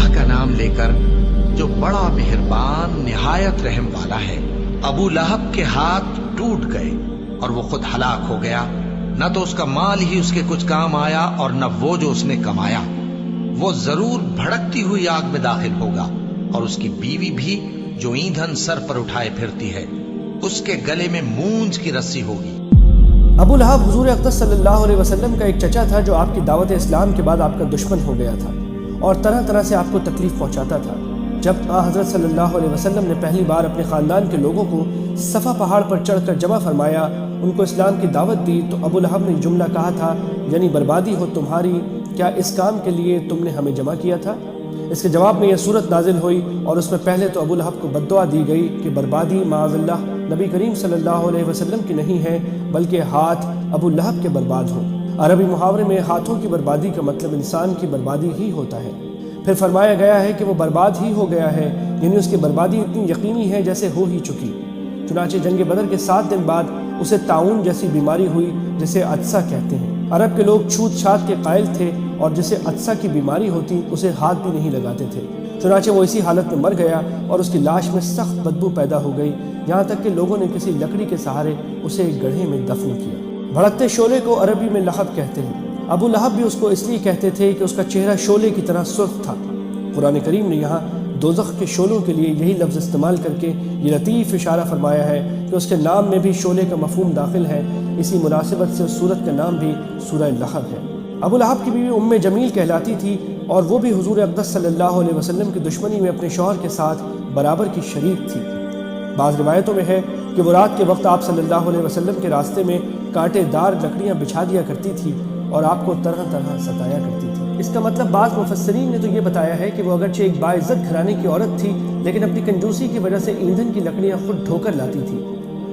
اللہ کا نام لے کر جو بڑا مہربان نہایت رحم والا ہے۔ ابو لہب کے ہاتھ ٹوٹ گئے اور وہ خود ہلاک ہو گیا، نہ تو اس کا مال ہی اس کے کچھ کام آیا اور نہ وہ جو اس نے کمایا۔ وہ ضرور بھڑکتی ہوئی آگ میں داخل ہوگا، اور اس کی بیوی بھی جو ایندھن سر پر اٹھائے پھرتی ہے، اس کے گلے میں مونج کی رسی ہوگی۔ ابو لہب حضور اقدس صلی اللہ علیہ وسلم کا ایک چچا تھا جو آپ کی دعوت اسلام کے بعد آپ کا دشمن ہو گیا تھا اور طرح طرح سے آپ کو تکلیف پہنچاتا تھا۔ جب حضرت صلی اللہ علیہ وسلم نے پہلی بار اپنے خاندان کے لوگوں کو صفا پہاڑ پر چڑھ کر جمع فرمایا، ان کو اسلام کی دعوت دی، تو ابو لہب نے جملہ کہا تھا، یعنی بربادی ہو تمہاری، کیا اس کام کے لیے تم نے ہمیں جمع کیا تھا؟ اس کے جواب میں یہ صورت نازل ہوئی اور اس میں پہلے تو ابو لہب کو بد دعا دی گئی کہ بربادی معاذ اللہ نبی کریم صلی اللہ علیہ وسلم کی نہیں ہے، بلکہ ہاتھ ابو لہب کے برباد ہوں۔ عربی محاورے میں ہاتھوں کی بربادی کا مطلب انسان کی بربادی ہی ہوتا ہے۔ پھر فرمایا گیا ہے کہ وہ برباد ہی ہو گیا ہے، یعنی اس کی بربادی اتنی یقینی ہے جیسے ہو ہی چکی۔ چنانچہ جنگ بدر کے 7 دن بعد اسے طاعون جیسی بیماری ہوئی جسے عطسہ کہتے ہیں۔ عرب کے لوگ چھوت چھات کے قائل تھے اور جسے عطسہ کی بیماری ہوتی اسے ہاتھ بھی نہیں لگاتے تھے۔ چنانچہ وہ اسی حالت میں مر گیا اور اس کی لاش میں سخت بدبو پیدا ہو گئی، یہاں تک کہ لوگوں نے کسی لکڑی کے سہارے اسے ایک گڑھے میں دفن کیا۔ بھڑکتے شعلے کو عربی میں لہب کہتے ہیں۔ ابو لہب بھی اس کو اس لیے کہتے تھے کہ اس کا چہرہ شعلے کی طرح سرخ تھا۔ قرآن کریم نے یہاں دوزخ کے شعلوں کے لیے یہی لفظ استعمال کر کے یہ لطیف اشارہ فرمایا ہے کہ اس کے نام میں بھی شعلے کا مفہوم داخل ہے۔ اسی مناسبت سے اس سورت کا نام بھی سورہ لہب ہے۔ ابو لہب کی بیوی ام جمیل کہلاتی تھی اور وہ بھی حضور اقدس صلی اللہ علیہ وسلم کی دشمنی میں اپنے شوہر کے ساتھ برابر کی شریک تھی۔ بعض روایتوں میں ہے کہ وہ رات کے وقت آپ صلی اللہ علیہ وسلم کے راستے میں کانٹے دار لکڑیاں بچھا دیا کرتی تھی اور آپ کو طرح طرح ستایا کرتی تھی۔ اس کا مطلب بعض مفسرین نے تو یہ بتایا ہے کہ وہ اگرچہ ایک باعزت گھرانے کی عورت تھی، لیکن اپنی کنجوسی کی وجہ سے ایندھن کی لکڑیاں خود ڈھو کر لاتی تھی۔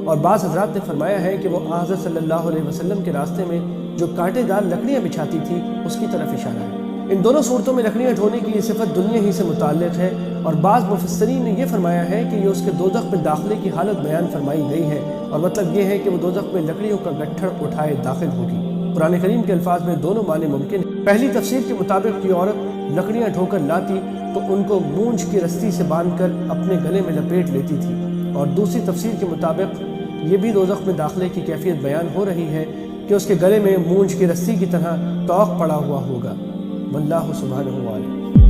اور بعض حضرات نے فرمایا ہے کہ وہ حضرت صلی اللہ علیہ وسلم کے راستے میں جو کانٹے دار لکڑیاں بچھاتی تھی اس کی طرف اشارہ ہے۔ ان دونوں صورتوں میں لکڑیاں ڈھونے کی یہ صفت دنیا ہی سے متعلق ہے، اور بعض مفسرین نے یہ فرمایا ہے کہ یہ اس کے دوزخ میں داخلے کی حالت بیان فرمائی گئی ہے، اور مطلب یہ ہے کہ وہ دوزخ میں لکڑیوں کا گٹھڑ اٹھائے داخل ہوگی۔ قرآن کریم کے الفاظ میں دونوں معنی ممکن ہیں۔ پہلی تفسیر کے مطابق یہ عورت لکڑیاں ڈھو کر لاتی تو ان کو مونج کی رسی سے باندھ کر اپنے گلے میں لپیٹ لیتی تھی، اور دوسری تفسیر کے مطابق یہ بھی دوزخ میں داخلے کی کیفیت بیان ہو رہی ہے کہ اس کے گلے میں مونج کی رسی کی طرح طوق پڑا ہوا ہوگا۔ واللہ سبحانہ وتعالی